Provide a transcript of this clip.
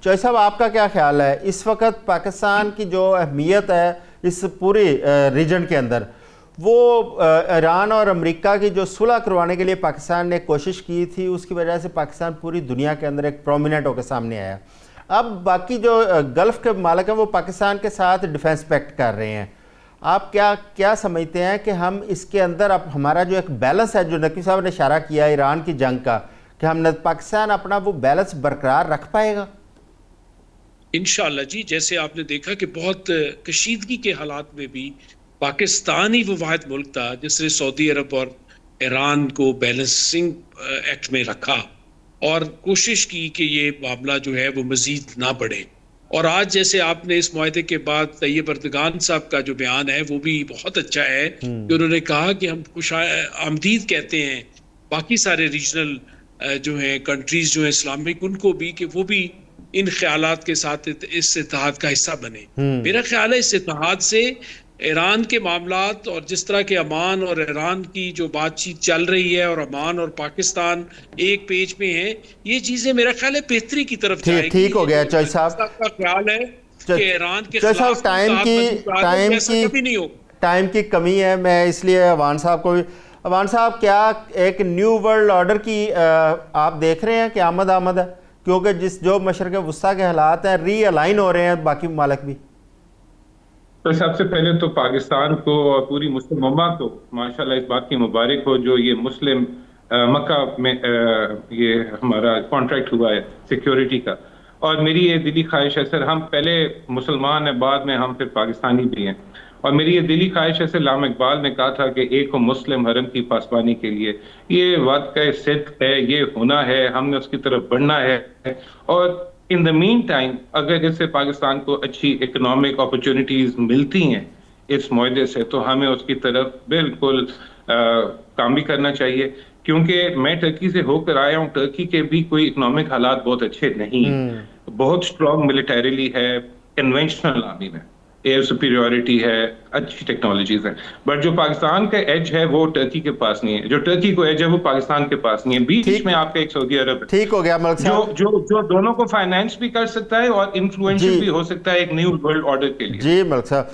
چوہے صاحب، آپ کا کیا خیال ہے اس وقت پاکستان کی جو اہمیت ہے اس پوری ریجن کے اندر، وہ ایران اور امریکہ کی جو صلح کروانے کے لیے پاکستان نے کوشش کی تھی، اس کی وجہ سے پاکستان پوری دنیا کے اندر ایک پرومیننٹ ہو کے سامنے آیا۔ اب باقی جو گلف کے ممالک ہیں وہ پاکستان کے ساتھ ڈیفنس پیکٹ کر رہے ہیں۔ آپ کیا سمجھتے ہیں کہ ہم اس کے اندر اب ہمارا جو ایک بیلنس ہے، جو نقوی صاحب نے اشارہ کیا ایران کی جنگ کا، کہ ہم پاکستان اپنا وہ بیلنس برقرار رکھ پائے گا؟ انشاءاللہ جی، جیسے آپ نے دیکھا کہ بہت کشیدگی کے حالات میں بھی پاکستان ہی وہ واحد ملک تھا جس نے سعودی عرب اور ایران کو بیلنسنگ ایکٹ میں رکھا اور کوشش کی کہ یہ معاملہ جو ہے وہ مزید نہ بڑھے۔ اور آج جیسے آپ نے اس معاہدے کے بعد طیب اردگان صاحب کا جو بیان ہے وہ بھی بہت اچھا ہے کہ انہوں نے کہا کہ ہم خوش آمدید کہتے ہیں باقی سارے ریجنل جو ہیں کنٹریز جو ہیں اسلامک، ان کو بھی کہ وہ بھی ان خیالات کے ساتھ اس اتحاد کا حصہ بنے۔ میرا خیال ہے اس اتحاد سے ایران کے معاملات اور جس طرح کے امان اور ایران کی جو بات چیت چل رہی ہے اور امان اور پاکستان ایک پیج میں ہیں، یہ چیزیں میرا خیال ہے بہتری کی طرف جائے گی۔ ٹھیک ہو گیا چوہے صاحب کا خیال ہے کہ ایران کے خلاف کبھی نہیں ہو۔ ٹائم کی کمی ہے، میں اس لیے عوان صاحب کو بھی، عوان صاحب کیا ایک نیو ورلڈ آرڈر کی آپ دیکھ رہے ہیں کہ آمد ہے؟ کیونکہ جو مشرق وسطیٰ کے حالات ہیں ری الائن ہو رہے ہیں باقی ممالک بھی۔ تو سب سے پہلے تو پاکستان کو اور پوری مسلم امہ کو ماشاءاللہ اس بات کی مبارک ہو جو یہ مسلم مکہ میں یہ ہمارا کانٹریکٹ ہوا ہے سیکیورٹی کا۔ اور میری یہ دلی خواہش ہے سر، ہم پہلے مسلمان ہیں، بعد میں ہم پھر پاکستانی بھی ہیں، اور میری یہ دلی خواہش ہے سر، علامہ اقبال نے کہا تھا کہ ایک ہو مسلم حرم کی پاسبانی کے لیے، یہ واقعہ صدق ہے، یہ ہونا ہے، ہم نے اس کی طرف بڑھنا ہے۔ اور ان دا مین ٹائم اگر اس سے پاکستان کو اچھی اکنامک اپرچونٹیز ملتی ہیں اس معاہدے سے، تو ہمیں اس کی طرف بالکل کام بھی کرنا چاہیے، کیونکہ میں ٹرکی سے ہو کر آیا ہوں۔ ٹرکی کے بھی کوئی اکنامک حالات بہت اچھے نہیں، بہت اسٹرانگ ملیٹریلی ہے، کنونشنل آرمی میں ایئر سپیریورٹی ہے، اچھی ٹیکنالوجیز ہیں، بٹ جو پاکستان کا ایج ہے وہ ٹرکی کے پاس نہیں ہے، جو ٹرکی کو ایج ہے وہ پاکستان کے پاس نہیں ہے۔ بیچ میں آپ کا ایک سعودی عرب ہے، ٹھیک ہو گیا ملک صاحب، جو دونوں کو فائنینس بھی کر سکتا ہے اور انفلوئنشل بھی ہو سکتا ہے ایک نیو ورلڈ آرڈر کے لیے۔ جی ملک صاحب